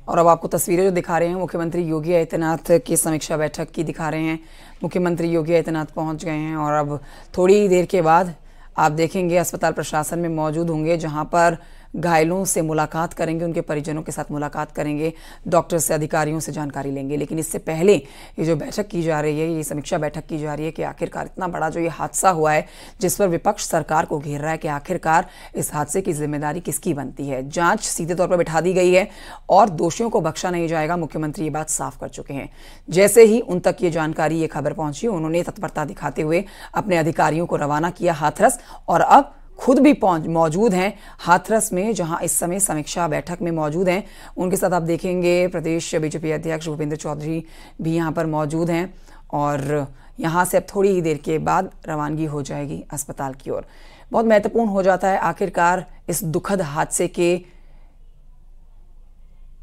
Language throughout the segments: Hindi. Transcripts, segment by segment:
और अब आपको तस्वीरें जो दिखा रहे हैं मुख्यमंत्री योगी आदित्यनाथ की समीक्षा बैठक की दिखा रहे हैं। मुख्यमंत्री योगी आदित्यनाथ पहुंच गए हैं और अब थोड़ी देर के बाद आप देखेंगे अस्पताल प्रशासन में मौजूद होंगे, जहां पर घायलों से मुलाकात करेंगे, उनके परिजनों के साथ मुलाकात करेंगे, डॉक्टर से, अधिकारियों से जानकारी लेंगे। लेकिन इससे पहले ये जो बैठक की जा रही है, ये समीक्षा बैठक की जा रही है कि आखिरकार इतना बड़ा जो ये हादसा हुआ है, जिस पर विपक्ष सरकार को घेर रहा है कि आखिरकार इस हादसे की जिम्मेदारी किसकी बनती है। जांच सीधे तौर पर बिठा दी गई है और दोषियों को बख्शा नहीं जाएगा। मुख्यमंत्री ये बात साफ कर चुके हैं। जैसे ही उन तक ये जानकारी, ये खबर पहुंची, उन्होंने तत्परता दिखाते हुए अपने अधिकारियों को रवाना किया हाथरस और अब खुद भी मौजूद हैं हाथरस में, जहां इस समय समीक्षा बैठक में मौजूद हैं। उनके साथ आप देखेंगे प्रदेश बीजेपी अध्यक्ष भूपेंद्र चौधरी भी यहां पर मौजूद हैं और यहां से अब थोड़ी ही देर के बाद रवानगी हो जाएगी अस्पताल की ओर। बहुत महत्वपूर्ण हो जाता है आखिरकार इस दुखद हादसे के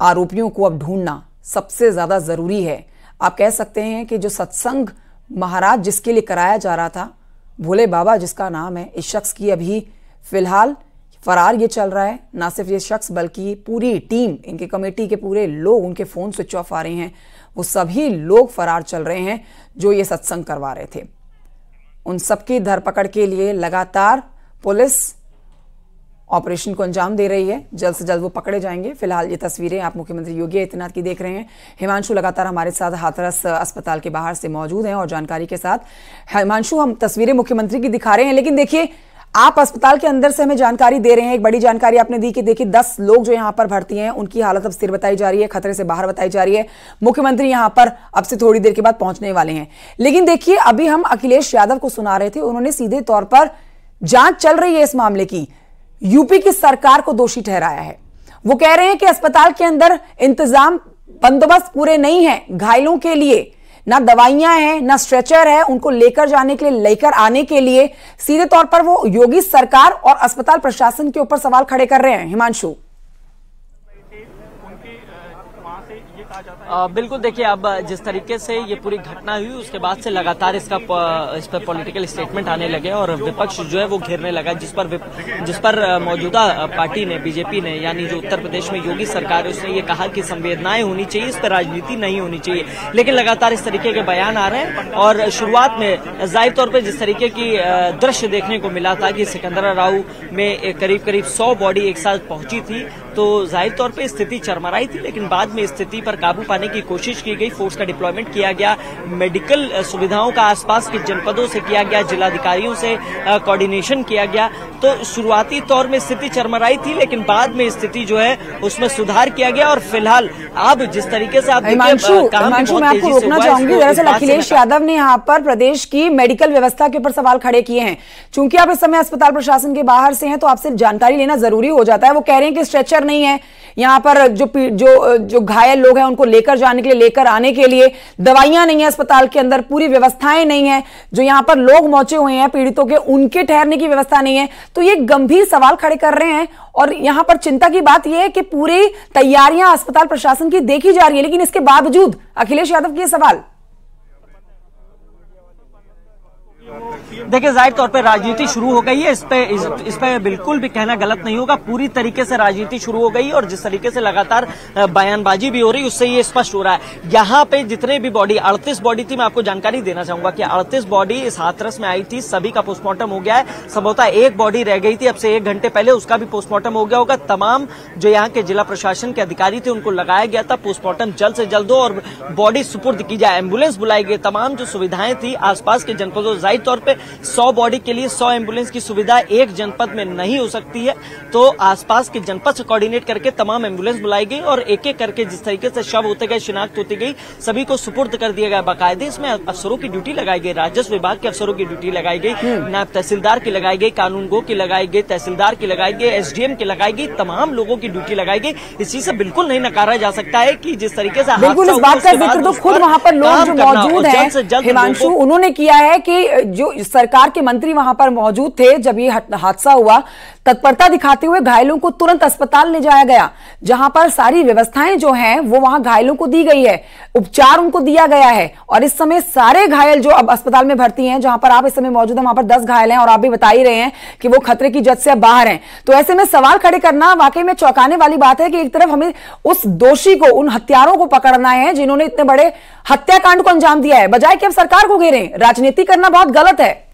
आरोपियों को अब ढूंढना सबसे ज्यादा जरूरी है। आप कह सकते हैं कि जो सत्संग महाराज जिसके लिए कराया जा रहा था, भोले बाबा जिसका नाम है, इस शख्स की अभी फिलहाल फरार ये चल रहा है। ना सिर्फ ये शख्स बल्कि पूरी टीम, इनके कमेटी के पूरे लोग, उनके फोन स्विच ऑफ आ रहे हैं, वो सभी लोग फरार चल रहे हैं जो ये सत्संग करवा रहे थे। उन सबकी धरपकड़ के लिए लगातार पुलिस ऑपरेशन को अंजाम दे रही है। जल्द से जल्द वो पकड़े जाएंगे। फिलहाल ये तस्वीरें आप मुख्यमंत्री योगी आदित्यनाथ की देख रहे हैं। हिमांशु लगातार हमारे साथ हाथरस अस्पताल के बाहर से मौजूद हैं और जानकारी के साथ। हिमांशु, हम तस्वीरें मुख्यमंत्री की दिखा रहे हैं, लेकिन देखिए आप अस्पताल के अंदर से हमें जानकारी दे रहे हैं। एक बड़ी जानकारी आपने दी कि देखिए 10 लोग जो यहाँ पर भर्ती हैं, उनकी हालत अब स्थिर बताई जा रही है, खतरे से बाहर बताई जा रही है। मुख्यमंत्री यहाँ पर अब से थोड़ी देर के बाद पहुंचने वाले हैं। लेकिन देखिए अभी हम अखिलेश यादव को सुना रहे थे, उन्होंने सीधे तौर पर जांच चल रही है इस मामले की, यूपी की सरकार को दोषी ठहराया है। वो कह रहे हैं कि अस्पताल के अंदर इंतजाम, बंदोबस्त पूरे नहीं है। घायलों के लिए ना दवाइयां हैं, ना स्ट्रेचर है, उनको लेकर जाने के लिए, लेकर आने के लिए सीधे तौर पर वो योगी सरकार और अस्पताल प्रशासन के ऊपर सवाल खड़े कर रहे हैं। हिमांशु, बिल्कुल, देखिए अब जिस तरीके से ये पूरी घटना हुई उसके बाद से लगातार इस पर पॉलिटिकल स्टेटमेंट आने लगे और विपक्ष जो है वो घेरने लगा, जिस पर मौजूदा पार्टी ने, बीजेपी ने, यानी जो उत्तर प्रदेश में योगी सरकार है, उसने ये कहा कि संवेदनाएं होनी चाहिए, इस पर राजनीति नहीं होनी चाहिए। लेकिन लगातार इस तरीके के बयान आ रहे हैं और शुरुआत में जाहिर तौर पर जिस तरीके की दृश्य देखने को मिला था कि सिकंदराराव में करीब 100 बॉडी एक साथ पहुंची थी, तो जाहिर तौर पे स्थिति चरमराई थी। लेकिन बाद में स्थिति पर काबू पाने की कोशिश की गई, फोर्स का डिप्लॉयमेंट किया गया, मेडिकल सुविधाओं का आसपास के जनपदों से किया गया, जिलाधिकारियों से कोऑर्डिनेशन किया गया। तो शुरुआती तौर में स्थिति चरमराई थी, लेकिन बाद में स्थिति जो है उसमें सुधार किया गया और फिलहाल अब जिस तरीके से आप हिमांशु, मैं आपको रोकना चाहूंगी। दरअसल अखिलेश यादव ने यहाँ पर प्रदेश की मेडिकल व्यवस्था के ऊपर सवाल खड़े किए हैं। चूंकि आप इस समय अस्पताल प्रशासन के बाहर से हैं तो आपसे जानकारी लेना जरूरी हो जाता है। वो कह रहे हैं कि स्ट्रेचर नहीं है यहाँ पर, जो घायल लोग हैं उनको लेकर जाने के लिए, लेकर आने के लिए दवाइयां नहीं है अस्पताल के अंदर, पूरी व्यवस्थाएं नहीं है। जो यहाँ पर लोग मौचे हुए हैं पीड़ितों के, उनके ठहरने की व्यवस्था नहीं है। तो ये गंभीर सवाल खड़े कर रहे हैं और यहाँ पर चिंता की बात यह है कि पूरी तैयारियां अस्पताल प्रशासन की देखी जा रही है, लेकिन इसके बावजूद अखिलेश यादव के सवाल। देखिए जाहिर तौर पे राजनीति शुरू हो गई है, इस पे बिल्कुल भी कहना गलत नहीं होगा। पूरी तरीके से राजनीति शुरू हो गई और जिस तरीके से लगातार बयानबाजी भी हो रही है उससे ये स्पष्ट हो रहा है। यहाँ पे जितने भी बॉडी, 38 बॉडी थी, मैं आपको जानकारी देना चाहूंगा कि 38 बॉडी इस हाथरस में आई थी, सभी का पोस्टमार्टम हो गया है। संभवतः एक बॉडी रह गई थी, अब से 1 घंटे पहले उसका भी पोस्टमार्टम हो गया होगा। तमाम जो यहाँ के जिला प्रशासन के अधिकारी थे उनको लगाया गया था, पोस्टमार्टम जल्द से जल्द हो और बॉडी सुपुर्द की जाए। एम्बुलेंस बुलाई गई, तमाम जो सुविधाएं थी आसपास के जनपदों, जाहिर तौर पर 100 बॉडी के लिए 100 एम्बुलेंस की सुविधा एक जनपद में नहीं हो सकती है, तो आसपास के जनपद से कोऑर्डिनेट करके तमाम एम्बुलेंस बुलाई गई और एक एक करके जिस तरीके से शव होते गए, शिनाख्त होती गई, सभी को सुपुर्द कर दिया गया। बाकायदे इसमें अफसरों की ड्यूटी लगाई गई, राजस्व विभाग के अफसरों की ड्यूटी लगाई गई, नायब तहसीलदार की लगाई गई, कानूनगो की लगाई गई, तहसीलदार की लगाई गई, एसडीएम की लगाई गई, तमाम लोगों की ड्यूटी लगाई गई। इस चीज से बिल्कुल नहीं नकारा जा सकता है कि जिस तरीके से बिल्कुल इस बात का जिक्र तो खुद वहां पर लोग जो मौजूद हैं हिमांशु, उन्होंने किया है कि जो सरकार के मंत्री वहां पर मौजूद थे जब ये हादसा हुआ, तत्परता दिखाते हुए घायलों को तुरंत अस्पताल ले जाया गया, जहां पर सारी व्यवस्थाएं जो हैं वो वहां घायलों को दी गई है, उपचार उनको दिया गया है। और इस समय सारे घायल जो अब अस्पताल में भर्ती हैं, जहां पर आप इस समय मौजूद हैं, वहां पर 10 घायल हैं और आप भी बता ही रहे हैं कि वो खतरे की जद से अब बाहर हैं। तो ऐसे में सवाल खड़े करना वाकई में चौंकाने वाली बात है कि एक तरफ हमें उस दोषी को, उन हत्यारों को पकड़ना है जिन्होंने इतने बड़े हत्याकांड को अंजाम दिया है, बजाय कि अब सरकार को घेरें। राजनीति करना बहुत गलत है।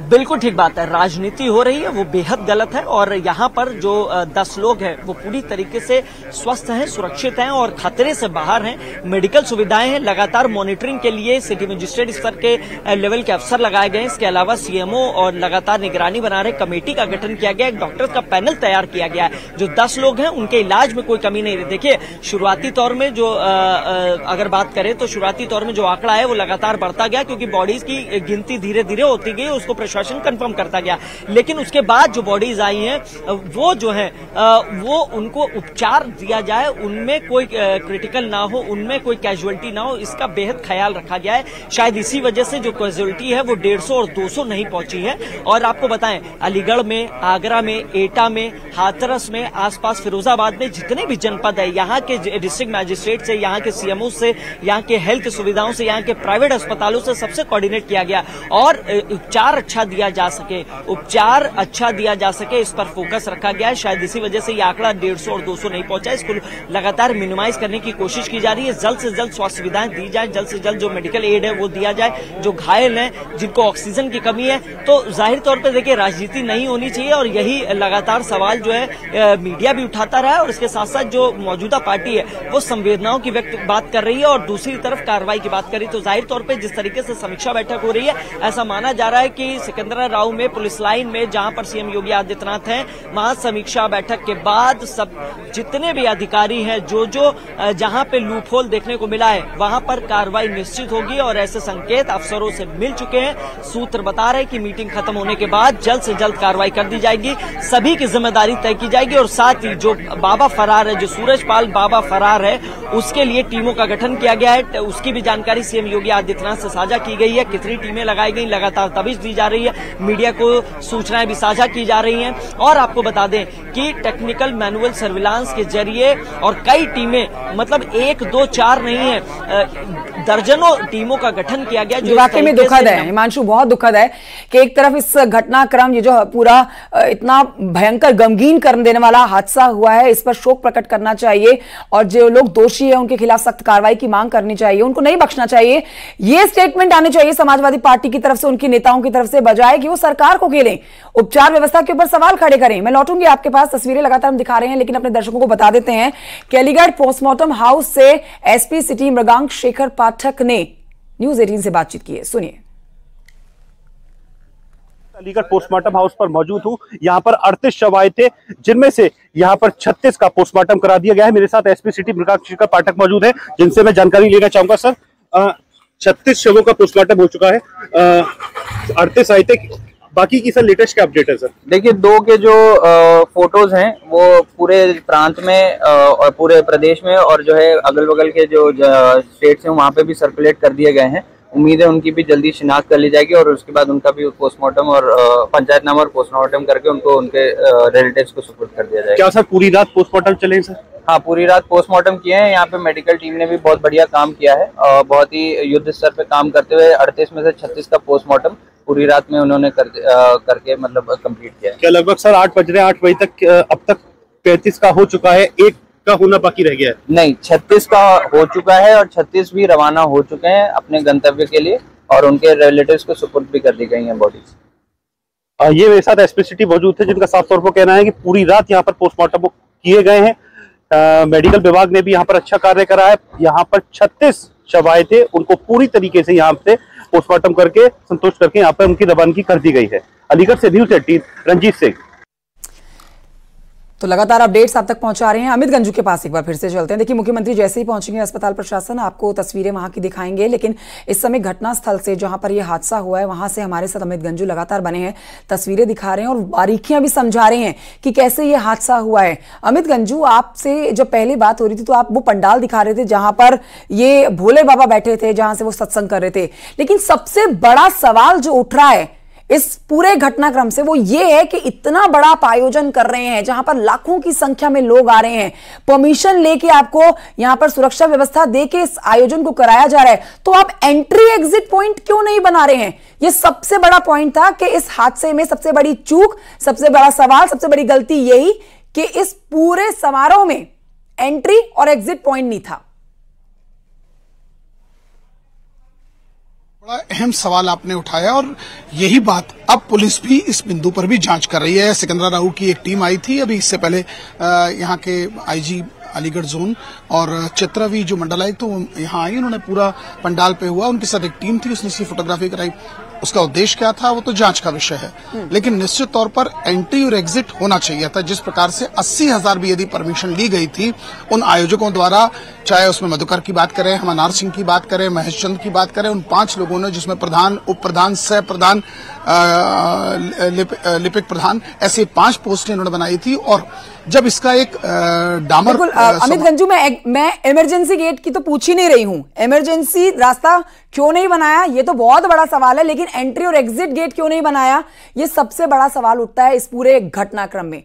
बिल्कुल ठीक बात है, राजनीति हो रही है वो बेहद गलत है। और यहाँ पर जो 10 लोग हैं वो पूरी तरीके से स्वस्थ हैं, सुरक्षित हैं और खतरे से बाहर हैं। मेडिकल सुविधाएं हैं, लगातार मॉनिटरिंग के लिए सिटी मजिस्ट्रेट स्तर के लेवल के अफसर लगाए गए हैं। इसके अलावा सीएमओ और लगातार निगरानी बना रहे कमेटी का गठन किया गया है, डॉक्टर का पैनल तैयार किया गया है। जो 10 लोग हैं उनके इलाज में कोई कमी नहीं रही। देखिए, शुरुआती तौर में जो अगर बात करें तो शुरुआती तौर में जो आंकड़ा है वो लगातार बढ़ता गया, क्योंकि बॉडीज की गिनती धीरे धीरे होती गई, उसको प्रशासन कंफर्म करता गया। लेकिन उसके बाद जो बॉडीज आई हैं वो जो है वो उनको उपचार दिया जाए, उनमें कोई क्रिटिकल ना हो, उनमें कोई कैजुअलिटी ना हो, इसका बेहद ख्याल रखा गया है। शायद इसी वजह से जो कैजुअलिटी है वो 150 और 200 नहीं पहुंची है। और आपको बताएं, अलीगढ़ में, आगरा में, एटा में, हाथरस में, आसपास फिरोजाबाद में जितने भी जनपद है, यहाँ के डिस्ट्रिक्ट मजिस्ट्रेट से, यहाँ के सीएमओ से, यहाँ के हेल्थ सुविधाओं से, यहाँ के प्राइवेट अस्पतालों से सबसे कोऑर्डिनेट किया गया और उपचार अच्छा दिया जा सके, उपचार अच्छा दिया जा सके, इस पर फोकस रखा गया है। शायद इसी वजह से ये आंकड़ा 150 और 200 नहीं पहुंचा। इसको लगातार मिनिमाइज करने की कोशिश की जा रही है। जल्द से जल्द स्वास्थ्य सुविधाएं दी जाए, जल्द से जल्द जो मेडिकल एड है वो दिया जाए। जो घायल हैं, जिनको ऑक्सीजन की कमी है, तो जाहिर तौर पर देखिए राजनीति नहीं होनी चाहिए और यही लगातार सवाल जो है मीडिया भी उठाता रहा है। और इसके साथ साथ जो मौजूदा पार्टी है वो संवेदनाओं की बात कर रही है और दूसरी तरफ कार्रवाई की बात कर रही है। तो जाहिर तौर पर जिस तरीके से समीक्षा बैठक हो रही है, ऐसा माना जा रहा है कि सिकंदराबाद में, पुलिस लाइन में, जहां पर सीएम योगी आदित्यनाथ हैं, वहां समीक्षा बैठक के बाद सब जितने भी अधिकारी हैं, जो जहां पे लूपहोल देखने को मिला है वहां पर कार्रवाई निश्चित होगी। और ऐसे संकेत अफसरों से मिल चुके हैं। सूत्र बता रहे हैं कि मीटिंग खत्म होने के बाद जल्द से जल्द कार्रवाई कर दी जाएगी, सभी की जिम्मेदारी तय की जाएगी। और साथ ही जो बाबा फरार है, जो सूरजपाल बाबा फरार है, उसके लिए टीमों का गठन किया गया है। उसकी भी जानकारी सीएम योगी आदित्यनाथ से साझा की गई है। कितनी टीमें लगाई गई, लगातार तबीज दी जा रही है, मीडिया को सूचनाएं भी साझा की जा रही हैं। और आपको बता दें कि टेक्निकल मैनुअल सर्विलांस के जरिए और कई टीमें, मतलब 1, 2, 4 नहीं है, दर्जनों टीमों का गठन किया गया। जो वाकई में दुखद है हिमांशु, बहुत दुखद है कि एक तरफ इस घटनाक्रम, ये जो पूरा इतना भयंकर गमगीन कर देने वाला हादसा हुआ है, इस पर शोक प्रकट करना चाहिए और जो लोग दोषी है उनके खिलाफ सख्त कार्रवाई की मांग करनी चाहिए, उनको नहीं बख्शना चाहिए। ये स्टेटमेंट आने चाहिए समाजवादी पार्टी की तरफ से, उनके नेताओं की तरफ से, बजाय कि वो सरकार को घेरें, उपचार व्यवस्था के ऊपर सवाल खड़े करें। मैं लौटूंगी आपके पास, तस्वीरें लगातार हम दिखा रहे हैं, लेकिन अपने दर्शकों को बता देते हैं कि अलीगढ़ पोस्टमार्टम हाउस से एसपी सिटी मृगांक शेखर पाठक ने न्यूज 18 से बातचीत की है, सुनिए। अलीगढ़ पोस्टमार्टम हाउस पर मौजूद हूं। यहाँ पर 38 शव आए थे, जिनमें से यहाँ पर 36 का पोस्टमार्टम करा दिया गया है। मेरे साथ एसपी सिटी मृगांक शेखर पाठक मौजूद है, जिनसे मैं जानकारी लेना चाहूंगा। सर, 36 शवों का पोस्टमार्टम हो चुका है, 38 आए थे, बाकी की सर लेटेस्ट क्या अपडेट है? सर देखिए, 2 के जो फोटोज हैं वो पूरे प्रांत में और पूरे प्रदेश में और जो है अगल बगल के जो स्टेट्स हैं वहाँ पे भी सर्कुलेट कर दिए गए हैं। उम्मीद है उनकी भी जल्दी शिनाख्त कर ली जाएगी और उसके बाद उनका भी पोस्टमार्टम और पंचायतनामा और पोस्टमार्टम करके उनको उनके रिलेटिव्स को सुपुर्द कर दिया जाएगा। क्या सर पूरी रात पोस्टमार्टम चले? सर हाँ, पूरी रात पोस्टमार्टम किए हैं। यहाँ पे मेडिकल टीम ने भी बहुत बढ़िया काम किया है और बहुत ही युद्ध स्तर पे काम करते हुए 38 में से 36 का पोस्टमार्टम पूरी रात में उन्होंने करके मतलब कंप्लीट किया है। क्या लगभग सर 8 बज तक अब तक 35 का हो चुका है, 1 का होना बाकी रह गया है? नहीं, 36 का हो चुका है और 36 भी रवाना हो चुके हैं अपने गंतव्य के लिए और उनके रिलेटिव्स को सुपुर्द भी कर दी गई हैं बॉडीज। ये मेरे साथ एसपी सिटी मौजूद थे, जिनका साफ तौर पर कहना है कि पूरी रात यहाँ पर पोस्टमार्टम किए गए हैं। मेडिकल विभाग ने भी यहाँ पर अच्छा कार्य करा है। यहाँ पर 36 शव आए थे, उनको पूरी तरीके से यहाँ से पोस्टमार्टम करके संतुष्ट करके यहाँ पर उनकी रवानगी कर दी गई है। अलीगढ़ से न्यूज़ 18 रंजीत सिंह। तो लगातार अपडेट्स आप तक पहुंचा रहे हैं। अमित गंजू के पास एक बार फिर से चलते हैं। देखिए, मुख्यमंत्री जैसे ही पहुंचेंगे अस्पताल, प्रशासन आपको तस्वीरें वहां की दिखाएंगे, लेकिन इस समय घटनास्थल से जहां पर यह हादसा हुआ है वहां से हमारे साथ अमित गंजू लगातार बने हैं, तस्वीरें दिखा रहे हैं और बारीकियां भी समझा रहे हैं कि कैसे ये हादसा हुआ है। अमित गंजू, आपसे जब पहले बात हो रही थी तो आप वो पंडाल दिखा रहे थे जहां पर ये भोले बाबा बैठे थे, जहां से वो सत्संग कर रहे थे, लेकिन सबसे बड़ा सवाल जो उठ रहा है इस पूरे घटनाक्रम से वो ये है कि इतना बड़ा आप आयोजन कर रहे हैं जहां पर लाखों की संख्या में लोग आ रहे हैं, परमिशन लेके आपको यहां पर सुरक्षा व्यवस्था देके इस आयोजन को कराया जा रहा है, तो आप एंट्री एग्जिट पॉइंट क्यों नहीं बना रहे हैं? ये सबसे बड़ा पॉइंट था कि इस हादसे में सबसे बड़ी चूक, सबसे बड़ा सवाल, सबसे बड़ी गलती यही कि इस पूरे समारोह में एंट्री और एग्जिट पॉइंट नहीं था। बड़ा अहम सवाल आपने उठाया और यही बात अब पुलिस भी इस बिंदु पर भी जांच कर रही है। सिकंदरा राउ की एक टीम आई थी अभी इससे पहले, यहाँ के आईजी अलीगढ़ जोन और चित्रावी जो मंडल आयुक्त तो यहाँ आई, उन्होंने पूरा पंडाल पे हुआ, उनके साथ एक टीम थी, उसने इसकी फोटोग्राफी कराई। उसका उद्देश्य क्या था वो तो जांच का विषय है, लेकिन निश्चित तौर पर एंट्री और एग्जिट होना चाहिए था। जिस प्रकार से 80,000 भी यदि परमिशन ली गई थी उन आयोजकों द्वारा, चाहे उसमें मधुकर की बात करें, हम अनार सिंह की बात करें, महेश चंद की बात करें, उन 5 लोगों ने, जिसमें प्रधान, उप प्रधान, सह प्रधान, लिपिक प्रधान, ऐसे 5 पोस्टें इन्होंने बनाई थी। और जब इसका एक डामर अमित गंजू, मैं इमरजेंसी गेट की तो पूछ ही नहीं रही हूं, इमरजेंसी रास्ता क्यों नहीं बनाया ये तो बहुत बड़ा सवाल है, लेकिन एंट्री और एग्जिट गेट क्यों नहीं बनाया ये सबसे बड़ा सवाल उठता है इस पूरे घटनाक्रम में।